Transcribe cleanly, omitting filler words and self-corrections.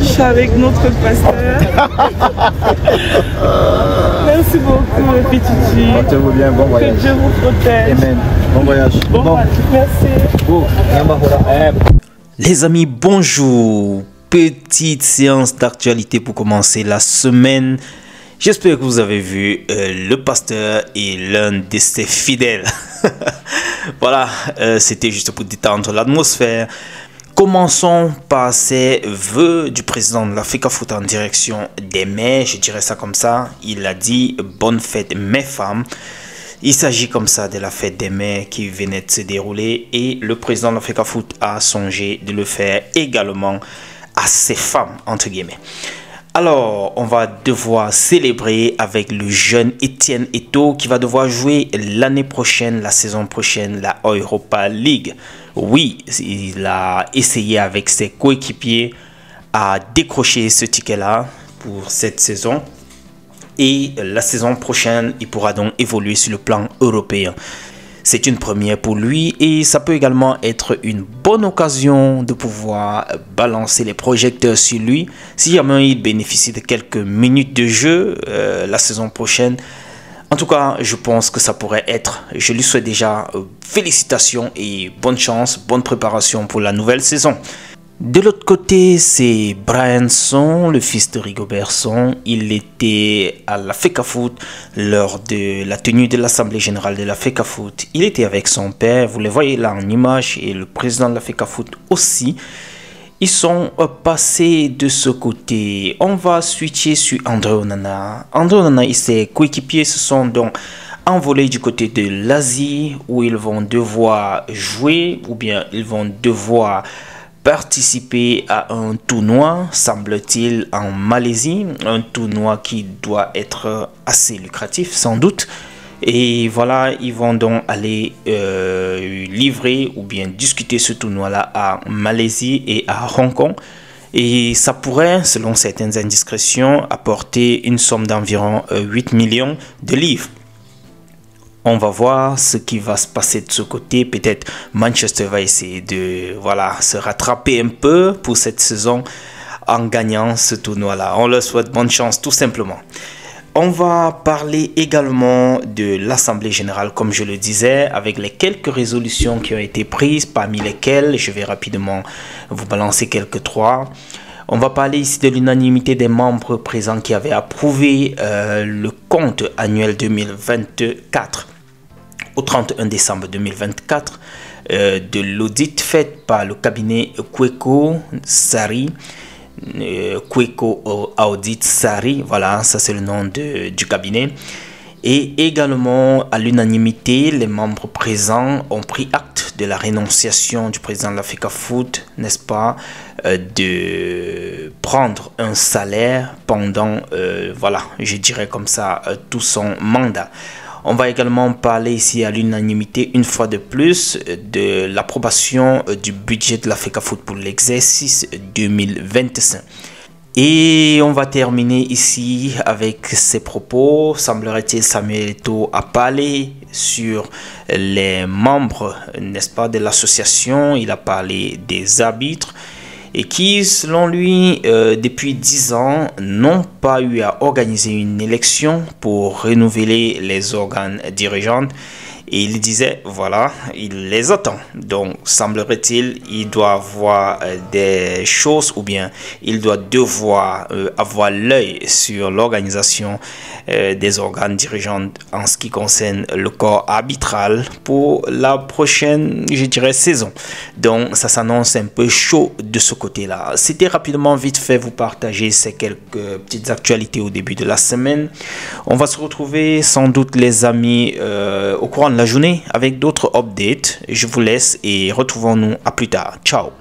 marche avec notre pasteur. Merci beaucoup, Petiti. Portez-vous bien, bon voyage. Que Dieu vous protège. Amen. Bon voyage. Bon voyage. Merci. Les amis, bonjour. Petite séance d'actualité pour commencer la semaine. J'espère que vous avez vu le pasteur et l'un de ses fidèles. Voilà, c'était juste pour détendre l'atmosphère. Commençons par ces vœux du président de l'Africa Foot en direction des mères, je dirais ça comme ça. Il a dit bonne fête mes femmes. Il s'agit comme ça de la fête des mères qui venait de se dérouler et le président de l'Africa Foot a songé de le faire également à ses femmes, entre guillemets. Alors, on va devoir célébrer avec le jeune Etienne Eto'o qui va devoir jouer l'année prochaine, la saison prochaine, la Europa League. Oui, il a essayé avec ses coéquipiers à décrocher ce ticket-là pour cette saison. Et la saison prochaine, il pourra donc évoluer sur le plan européen. C'est une première pour lui et ça peut également être une bonne occasion de pouvoir balancer les projecteurs sur lui. Si jamais il bénéficie de quelques minutes de jeu la saison prochaine, en tout cas, je pense que ça pourrait être. Je lui souhaite déjà félicitations et bonne chance, bonne préparation pour la nouvelle saison. De l'autre côté, c'est Brian Song, le fils de Rigobert Song. Il était à la FECAFOOT lors de la tenue de l'Assemblée Générale de la FECAFOOT. Il était avec son père, vous les voyez là en image, et le président de la FECAFOOT aussi. Ils sont passés de ce côté. On va switcher sur André Onana. André Onana et ses coéquipiers se sont donc envolés du côté de l'Asie où ils vont devoir jouer ou bien ils vont devoir participer à un tournoi, semble-t-il, en Malaisie. Un tournoi qui doit être assez lucratif, sans doute. Et voilà, ils vont donc aller livrer ou bien discuter ce tournoi-là à Malaisie et à Hong Kong. Et ça pourrait, selon certaines indiscrétions, apporter une somme d'environ 8 millions de livres. On va voir ce qui va se passer de ce côté. Peut-être Manchester va essayer de se rattraper un peu pour cette saison en gagnant ce tournoi-là. On leur souhaite bonne chance tout simplement. On va parler également de l'Assemblée Générale, comme je le disais, avec les quelques résolutions qui ont été prises, parmi lesquelles je vais rapidement vous balancer quelques trois. On va parler ici de l'unanimité des membres présents qui avaient approuvé le compte annuel 2024 au 31 décembre 2024 de l'audit fait par le cabinet Kweko Sari. Kweko Audit Sari, voilà, ça c'est le nom du cabinet. Et également à l'unanimité, les membres présents ont pris acte de la rénonciation du président de l'Africa Foot, n'est-ce pas, de prendre un salaire pendant, je dirais comme ça, tout son mandat. On va également parler ici à l'unanimité, une fois de plus, de l'approbation du budget de l'Africa Foot pour l'exercice 2025. Et on va terminer ici avec ces propos. Semblerait-il Samuel Eto'o a parlé sur les membres, n'est-ce pas, de l'association. Il a parlé des arbitres et qui, selon lui, depuis 10 ans, n'ont pas eu à organiser une élection pour renouveler les organes dirigeants. Et il disait, voilà, il les attend. Donc, semblerait-il, il doit avoir des choses ou bien il doit devoir avoir l'œil sur l'organisation des organes dirigeants en ce qui concerne le corps arbitral pour la prochaine, je dirais, saison. Donc, ça s'annonce un peu chaud de ce côté-là. C'était rapidement vite fait vous partager ces quelques petites actualités au début de la semaine. On va se retrouver sans doute les amis au courant de la journée avec d'autres updates. Je vous laisse et retrouvons-nous à plus tard. Ciao.